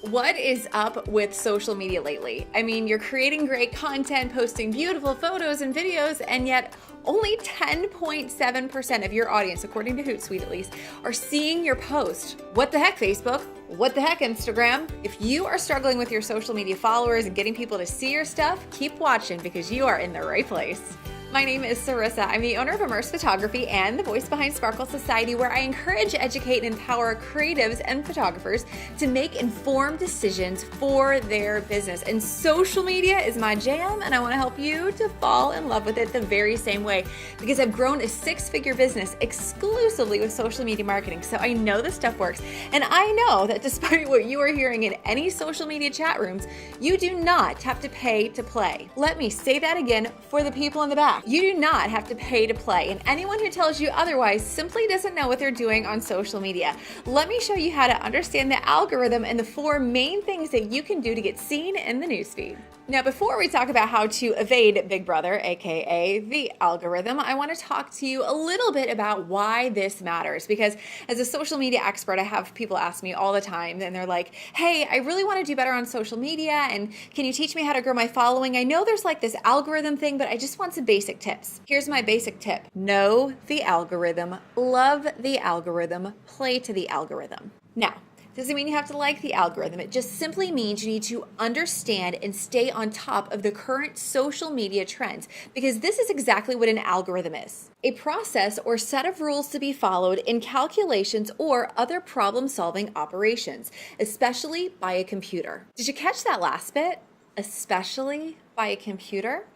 What is up with social media lately? I mean, you're creating great content, posting beautiful photos and videos, and yet only 10.7% of your audience, according to Hootsuite at least, are seeing your post. What the heck, Facebook? What the heck, Instagram? If you are struggling with your social media followers and getting people to see your stuff, keep watching because you are in the right place. My name is Cyrissa. I'm the owner of Immerse Photography and the voice behind Sparkle Society, where I encourage, educate, and empower creatives and photographers to make informed decisions for their business. And social media is my jam, and I want to help you to fall in love with it the very same way, because I've grown a six-figure business exclusively with social media marketing. So I know this stuff works, and I know that despite what you are hearing in any social media chat rooms, you do not have to pay to play. Let me say that again for the people in the back. You do not have to pay to play, and anyone who tells you otherwise simply doesn't know what they're doing on social media. Let me show you how to understand the algorithm and the four main things that you can do to get seen in the newsfeed. Now, before we talk about how to evade Big Brother, aka the algorithm, I want to talk to you a little bit about why this matters. Because as a social media expert, I have people ask me all the time, and they're like, hey, I really want to do better on social media, and can you teach me how to grow my following? I know there's like this algorithm thing, but I just want some basic tips. Here's my basic tip. Know the algorithm, love the algorithm, play to the algorithm. Now, doesn't mean you have to like the algorithm. It just simply means you need to understand and stay on top of the current social media trends, because this is exactly what an algorithm is. A process or set of rules to be followed in calculations or other problem-solving operations, especially by a computer. Did you catch that last bit? Especially by a computer?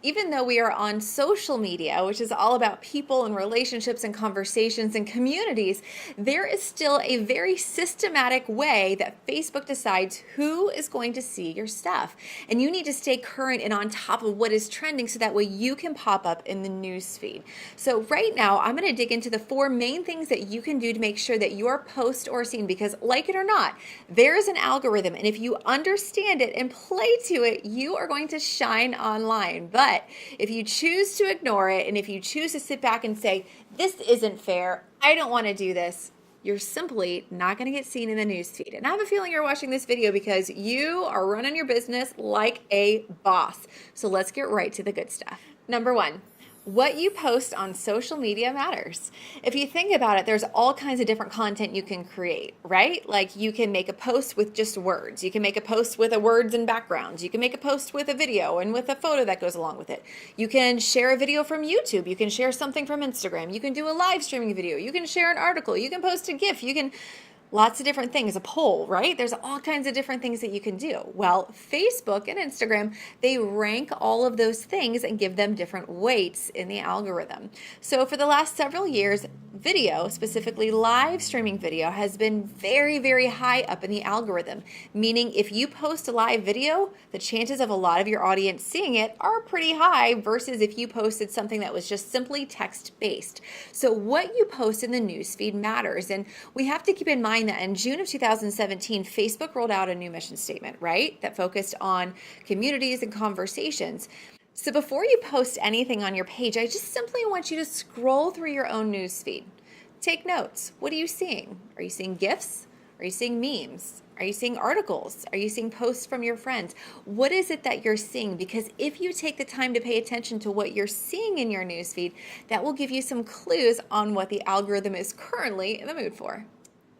Even though we are on social media, which is all about people and relationships and conversations and communities, there is still a very systematic way that Facebook decides who is going to see your stuff. And you need to stay current and on top of what is trending so that way you can pop up in the news feed. So right now, I'm going to dig into the four main things that you can do to make sure that your posts are seen, because like it or not, there is an algorithm. And if you understand it and play to it, you are going to shine online. But if you choose to ignore it, and if you choose to sit back and say, this isn't fair, I don't want to do this, you're simply not going to get seen in the newsfeed. And I have a feeling you're watching this video because you are running your business like a boss. So let's get right to the good stuff. Number one, what you post on social media matters. If you think about it, there's all kinds of different content you can create, right? Like you can make a post with just words. You can make a post with a words and backgrounds. You can make a post with a video and with a photo that goes along with it. You can share a video from YouTube. You can share something from Instagram. You can do a live streaming video. You can share an article. You can post a GIF. You can lots of different things, a poll, right? There's all kinds of different things that you can do. Well, Facebook and Instagram, they rank all of those things and give them different weights in the algorithm. So for the last several years, video, specifically live streaming video, has been very, very high up in the algorithm, meaning if you post a live video, the chances of a lot of your audience seeing it are pretty high versus if you posted something that was just simply text-based. So what you post in the newsfeed matters, and we have to keep in mind that in June of 2017, Facebook rolled out a new mission statement, right? That focused on communities and conversations. So before you post anything on your page, I just simply want you to scroll through your own newsfeed. Take notes. What are you seeing? Are you seeing GIFs? Are you seeing memes? Are you seeing articles? Are you seeing posts from your friends? What is it that you're seeing? Because if you take the time to pay attention to what you're seeing in your newsfeed, that will give you some clues on what the algorithm is currently in the mood for.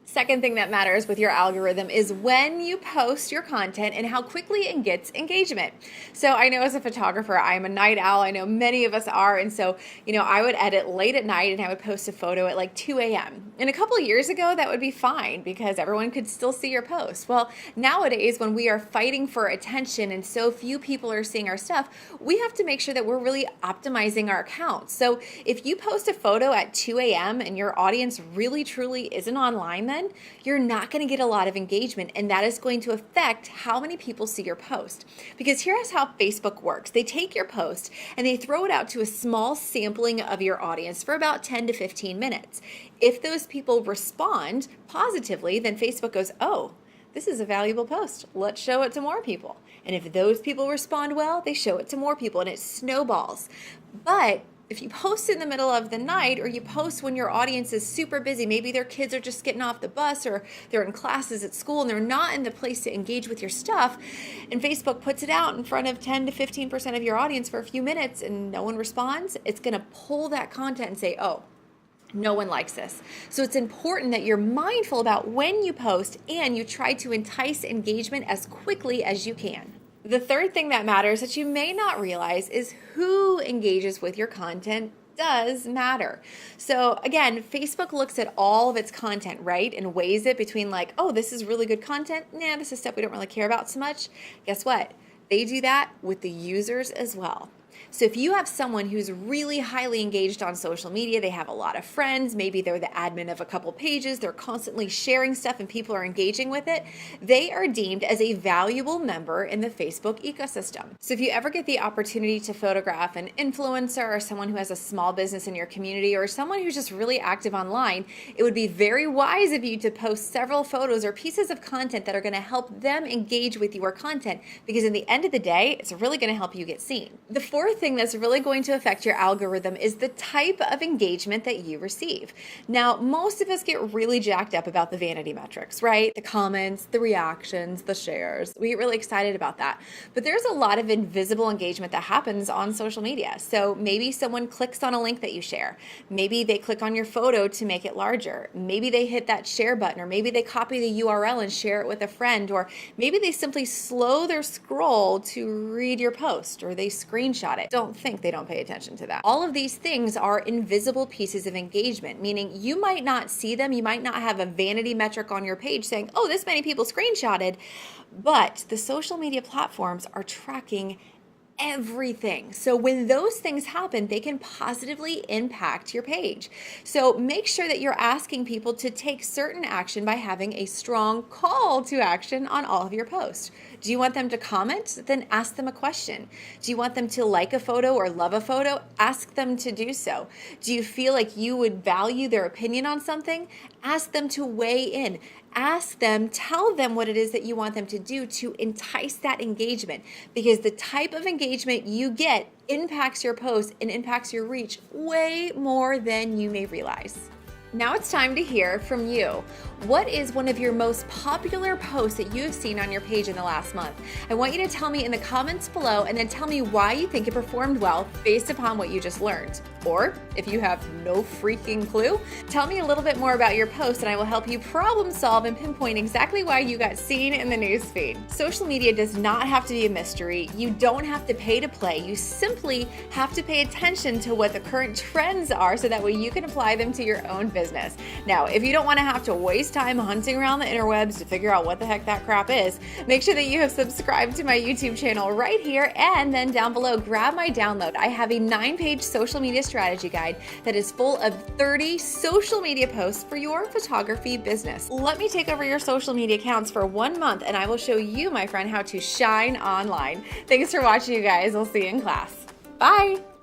Second thing that matters with your algorithm is when you post your content and how quickly it gets engagement. So I know as a photographer, I'm a night owl. I know many of us are. And so, I would edit late at night and I would post a photo at like 2 a.m. And a couple of years ago, that would be fine because everyone could still see your post. Well, nowadays, when we are fighting for attention and so few people are seeing our stuff, we have to make sure that we're really optimizing our accounts. So if you post a photo at 2 a.m. and your audience really, truly isn't online, then you're not going to get a lot of engagement, and that is going to affect how many people see your post. Because here's how Facebook works. They take your post and they throw it out to a small sampling of your audience for about 10 to 15 minutes. If those people respond positively, then Facebook goes, oh, this is a valuable post. Let's show it to more people. And if those people respond well, they show it to more people and it snowballs. But If you post in the middle of the night, or you post when your audience is super busy, maybe their kids are just getting off the bus, or they're in classes at school and they're not in the place to engage with your stuff, and Facebook puts it out in front of 10 to 15% of your audience for a few minutes and no one responds, it's going to pull that content and say, oh, no one likes this. So it's important that you're mindful about when you post and you try to entice engagement as quickly as you can. The third thing that matters that you may not realize is who engages with your content does matter. So again, Facebook looks at all of its content, right? And weighs it between like, oh, this is really good content. Nah, this is stuff we don't really care about so much. Guess what? They do that with the users as well. So if you have someone who's really highly engaged on social media, they have a lot of friends, maybe they're the admin of a couple pages, they're constantly sharing stuff and people are engaging with it, they are deemed as a valuable member in the Facebook ecosystem. So if you ever get the opportunity to photograph an influencer or someone who has a small business in your community or someone who's just really active online, it would be very wise of you to post several photos or pieces of content that are going to help them engage with your content, because in the end of the day, it's really going to help you get seen. The fourth thing that's really going to affect your algorithm is the type of engagement that you receive. Now, most of us get really jacked up about the vanity metrics, right? The comments, the reactions, the shares. We get really excited about that. But there's a lot of invisible engagement that happens on social media. So maybe someone clicks on a link that you share. Maybe they click on your photo to make it larger. Maybe they hit that share button, or maybe they copy the URL and share it with a friend, or maybe they simply slow their scroll to read your post, or they screenshot it. Don't think they don't pay attention to that. All of these things are invisible pieces of engagement, meaning you might not see them. You might not have a vanity metric on your page saying, oh, this many people screenshotted, but the social media platforms are tracking everything. So when those things happen, they can positively impact your page. So make sure that you're asking people to take certain action by having a strong call to action on all of your posts. Do you want them to comment? Then ask them a question. Do you want them to like a photo or love a photo? Ask them to do so. Do you feel like you would value their opinion on something? Ask them to weigh in. Ask them, tell them what it is that you want them to do to entice that engagement, because the type of engagement you get impacts your post and impacts your reach way more than you may realize. Now it's time to hear from you. What is one of your most popular posts that you have seen on your page in the last month? I want you to tell me in the comments below, and then tell me why you think it performed well based upon what you just learned. Or if you have no freaking clue, tell me a little bit more about your post and I will help you problem solve and pinpoint exactly why you got seen in the newsfeed. Social media does not have to be a mystery. You don't have to pay to play. You simply have to pay attention to what the current trends are so that way you can apply them to your own business. Now, if you don't want to have to waste time hunting around the interwebs to figure out what the heck that crap is, make sure that you have subscribed to my YouTube channel right here, and then down below, grab my download. I have a 9-page social media strategy guide that is full of 30 social media posts for your photography business. Let me take over your social media accounts for 1 month and I will show you, my friend, how to shine online. Thanks for watching, you guys. I'll see you in class. Bye.